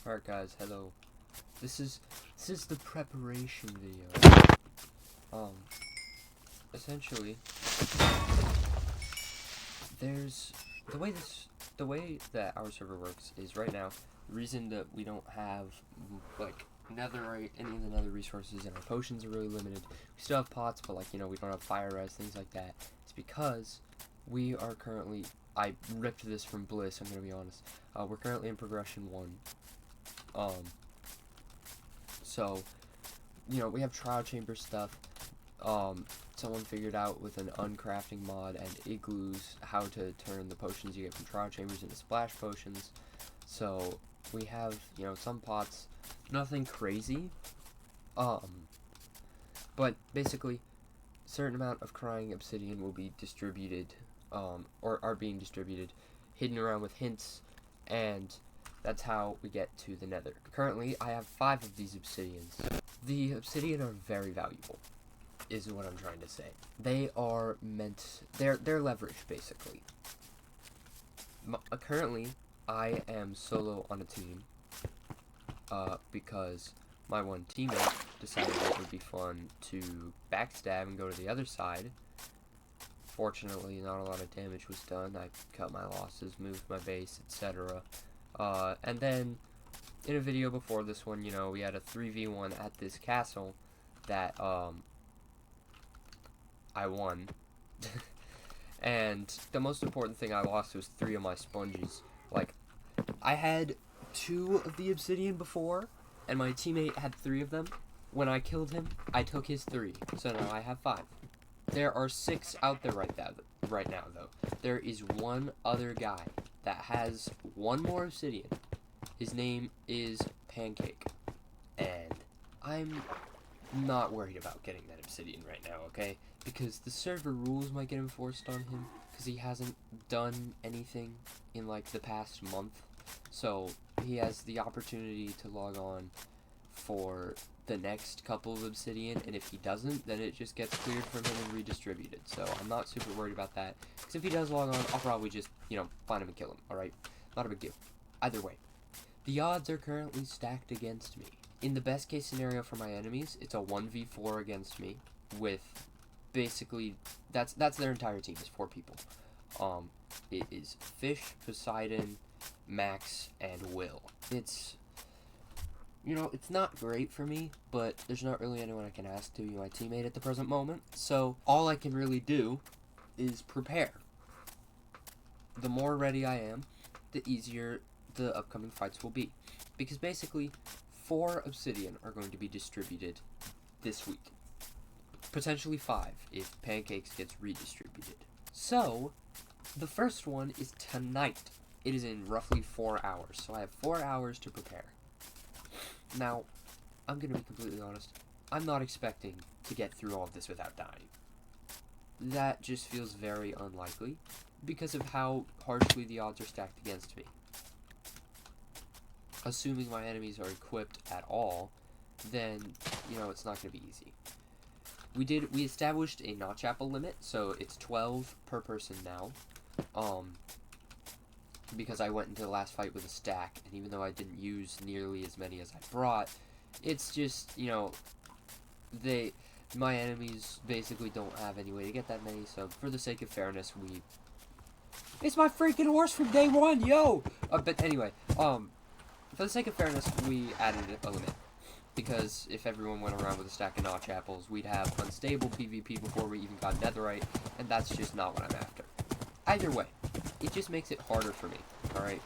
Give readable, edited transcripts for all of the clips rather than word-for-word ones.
Alright guys, hello. This is the preparation video. Essentially there's the way that our server works is right now, the reason that we don't have like netherite, any of the nether resources, and our potions are really limited. We still have pots, but we don't have fire res, things like that. It's because we are currently, I ripped this from Bliss, I'm gonna be honest. We're currently in progression 1. So, we have trial chamber stuff. Someone figured out with an uncrafting mod and igloos how to turn the potions you get from trial chambers into splash potions. So, we have, some pots, nothing crazy. But basically, a certain amount of crying obsidian will be distributed, or are being distributed, hidden around with hints, and that's how we get to the nether. Currently, I have 5 of these obsidians. The obsidian are very valuable, is what I'm trying to say. They are they're leverage, basically. Currently, I am solo on a team, because my one teammate decided it would be fun to backstab and go to the other side. Fortunately, not a lot of damage was done. I cut my losses, moved my base, etc. And then, in a video before this one, we had a 3v1 at this castle that, I won. And the most important thing I lost was 3 of my sponges. I had 2 of the obsidian before, and my teammate had 3 of them. When I killed him, I took his 3, so now I have 5. There are 6 out there right now, though. There is one other guy that has 1 more obsidian. His name is Pancake, and I'm not worried about getting that obsidian right now, okay? Because the server rules might get enforced on him, because he hasn't done anything in the past month. So he has the opportunity to log on for the next couple of obsidian, and if he doesn't, then it just gets cleared from him and redistributed. So I'm not super worried about that, because if he does log on, I'll probably just, find him and kill him, alright? Not a big deal. Either way, the odds are currently stacked against me. In the best case scenario for my enemies, it's a 1v4 against me, with basically, that's their entire team, is 4 people. It is Fish, Poseidon, Max, and Will. It's not great for me, but there's not really anyone I can ask to be my teammate at the present moment. So all I can really do is prepare. The more ready I am, the easier the upcoming fights will be. Because basically, 4 obsidian are going to be distributed this week. Potentially 5 if Pancakes gets redistributed. So, the first one is tonight. It is in roughly 4 hours, so I have 4 hours to prepare. Now, I'm going to be completely honest, I'm not expecting to get through all of this without dying. That just feels very unlikely, because of how harshly the odds are stacked against me. Assuming my enemies are equipped at all, then, it's not going to be easy. We established a notch apple limit, so it's 12 per person now. Because I went into the last fight with a stack, and even though I didn't use nearly as many as I brought, it's just, my enemies basically don't have any way to get that many, so for the sake of fairness, it's my freaking horse from day 1, yo! But anyway, for the sake of fairness, we added a limit. Because if everyone went around with a stack of notch apples, we'd have unstable PvP before we even got netherite, and that's just not what I'm after. Either way, it just makes it harder for me, alright?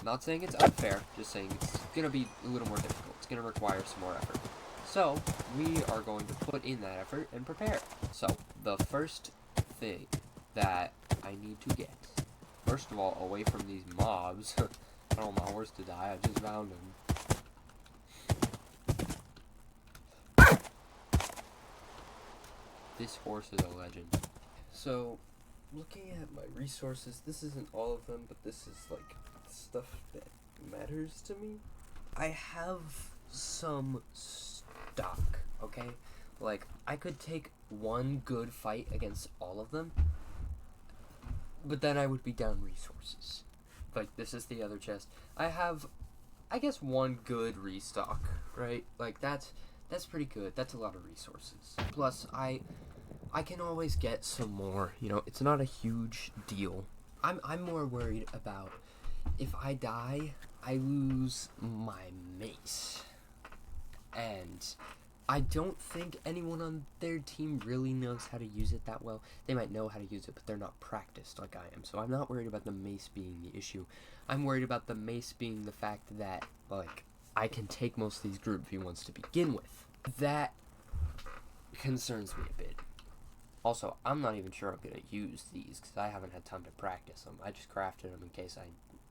Not saying it's unfair, just saying it's gonna be a little more difficult. It's gonna require some more effort. So, we are going to put in that effort and prepare. So, the first thing that I need to get, first of all, away from these mobs, I don't want my horse to die, I just found him. This horse is a legend. So, looking at my resources, this isn't all of them, but this is stuff that matters to me. I have some stock, okay? I could take one good fight against all of them, but then I would be down resources. This is the other chest. I have I guess one good restock, right? Like that's pretty good. That's a lot of resources. Plus I can always get some more, you know, it's not a huge deal. I'm more worried about if I die, I lose my mace. And I don't think anyone on their team really knows how to use it that well. They might know how to use it, but they're not practiced like I am. So I'm not worried about the mace being the issue. I'm worried about the mace being the fact that, like, I can take most of these group view ones to begin with. That concerns me a bit. Also, I'm not even sure I'm going to use these because I haven't had time to practice them. I just crafted them in case I,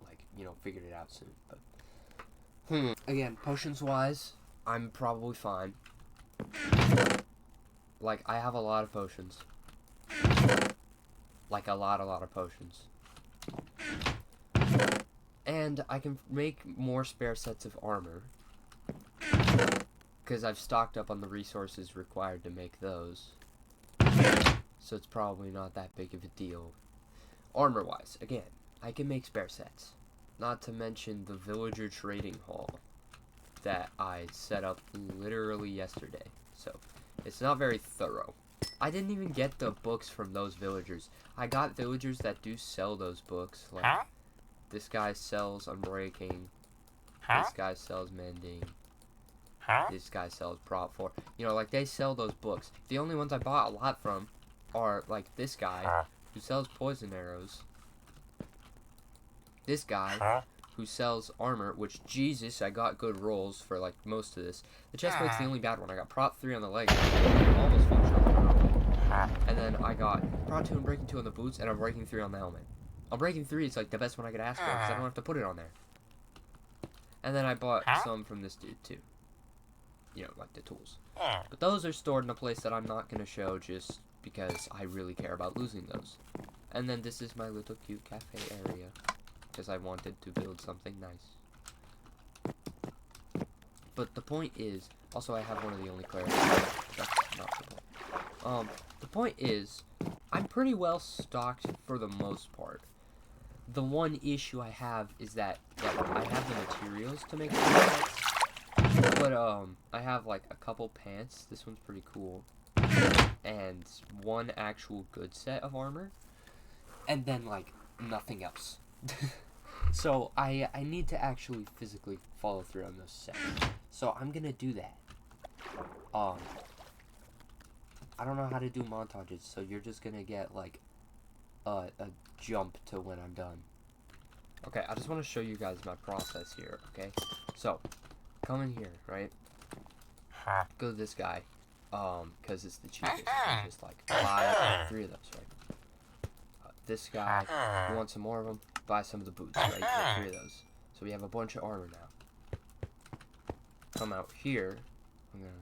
like, you know, figured it out soon. But, again, potions-wise, I'm probably fine. Like, I have a lot of potions. Like, a lot of potions. And I can make more spare sets of armor. Because I've stocked up on the resources required to make those. So it's probably not that big of a deal. Armor-wise, again, I can make spare sets. Not to mention the villager trading hall that I set up literally yesterday. So, it's not very thorough. I didn't even get the books from those villagers. I got villagers that do sell those books. Like, this guy sells Unbreaking. This guy sells Mending. This guy sells Prop 4. You know, like, they sell those books. The only ones I bought a lot from are, like, this guy who sells poison arrows. This guy who sells armor, which, Jesus, I got good rolls for, like, most of this. The chestplate's the only bad one. I got Prop 3 on the leg, almost functional. And then I got Prop 2 and Breaking 2 on the boots, and I'm Breaking 3 on the helmet. On Breaking 3, it's, like, the best one I could ask for, because I don't have to put it on there. And then I bought some from this dude, too. You know, like the tools. But those are stored in a place that I'm not going to show just because I really care about losing those. And then this is my little cute cafe area. Because I wanted to build something nice. But the point is, also I have one of the only players. That's not the point. The point is, I'm pretty well stocked for the most part. The one issue I have is that, like, I have the materials to make sets. But, I have, like, a couple pants. This one's pretty cool. And one actual good set of armor. And then, like, nothing else. So, I need to actually physically follow through on those sets. So, I'm gonna do that. I don't know how to do montages, so you're just gonna get, like, a jump to when I'm done. Okay, I just want to show you guys my process here, okay? So, come in here, right? Go to this guy, because it's the cheapest. Just, like, buy 3 of those, right? This guy, you want some more of them? Buy some of the boots, right? Get 3 of those. So we have a bunch of armor now. Come out here. I'm gonna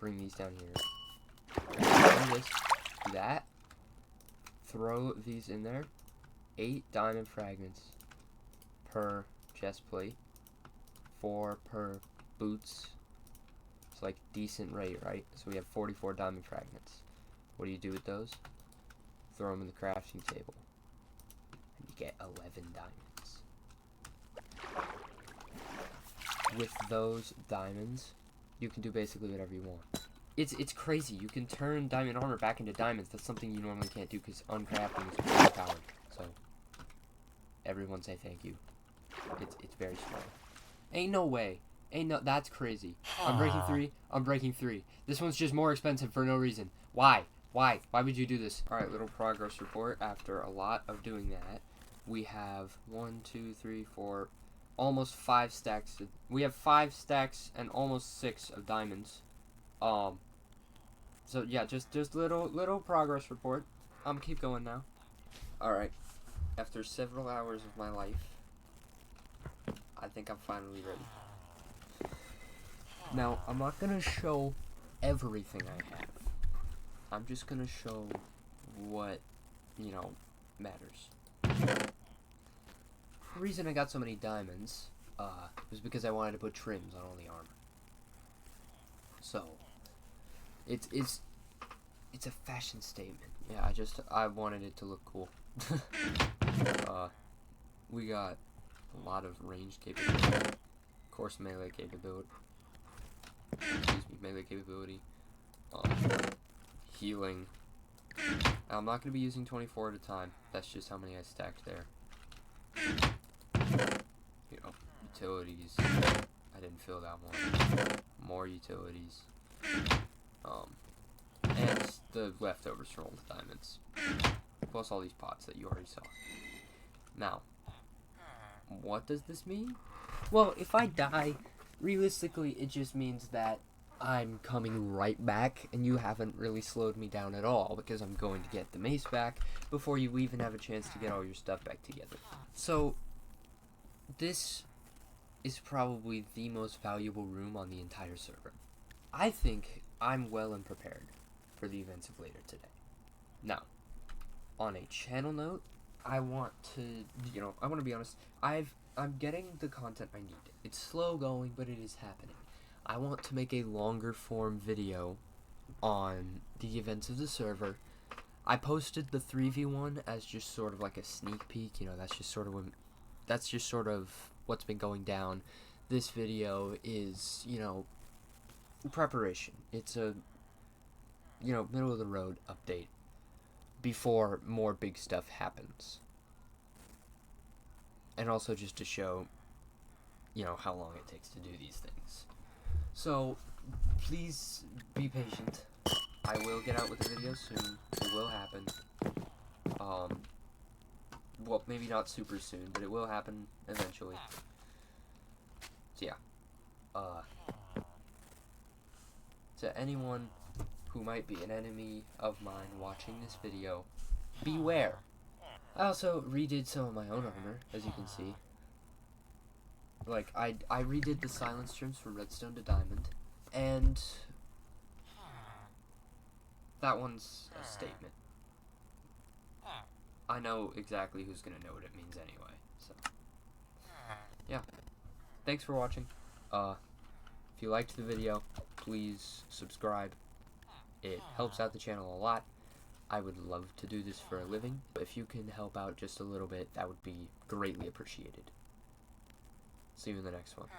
bring these down here. Do this. Do that. Throw these in there. 8 diamond fragments per chest plate. 4 per boots. It's like decent rate, right? So we have 44 diamond fragments. What do you do with those? Throw them in the crafting table. And you get 11 diamonds. With those diamonds, you can do basically whatever you want. It's crazy. You can turn diamond armor back into diamonds. That's something you normally can't do because uncrafting is overpowered. So, everyone say thank you. It's very strong. Ain't no way. That's crazy. I'm breaking 3. I'm breaking 3. This one's just more expensive for no reason. Why? Why would you do this? Alright, little progress report. After a lot of doing that, we have 1, 2, 3, 4, almost 5 stacks. We have 5 stacks and almost 6 of diamonds. So yeah, just little progress report. Keep going now. Alright. After several hours of my life, I think I'm finally ready. Now, I'm not gonna show everything I have. I'm just gonna show what, you know, matters. The reason I got so many diamonds, was because I wanted to put trims on all the armor. So, it's a fashion statement. Yeah, I wanted it to look cool. We got a lot of range capability. course, melee capability. Excuse me, melee capability. Healing. I'm not going to be using 24 at a time. That's just how many I stacked there. You know, utilities. I didn't fill that one. More utilities. And the leftovers from all the diamonds. Plus all these pots that you already saw. Now, what does this mean? Well, if I die, realistically, it just means that I'm coming right back, and you haven't really slowed me down at all, because I'm going to get the mace back before you even have a chance to get all your stuff back together. So, this is probably the most valuable room on the entire server. I think I'm well and prepared for the events of later today. Now, on a channel note, I want to be honest, I'm getting the content I need. It's slow going, but it is happening. I want to make a longer form video on the events of the server. I posted the 3v1 as just sort of like a sneak peek, that's just sort of what's been going down. This video is, preparation. It's a, middle of the road update before more big stuff happens. And also just to show, how long it takes to do these things. So, please be patient. I will get out with the video soon. It will happen. Well, maybe not super soon, but it will happen eventually. So, yeah. To anyone who might be an enemy of mine watching this video, beware. I also redid some of my own armor, as you can see. Like, I redid the silence trims from redstone to diamond, and that one's a statement. I know exactly who's gonna know what it means anyway, so. Yeah. Thanks for watching. If you liked the video, please subscribe. It helps out the channel a lot. I would love to do this for a living, but if you can help out just a little bit, that would be greatly appreciated. See you in the next one.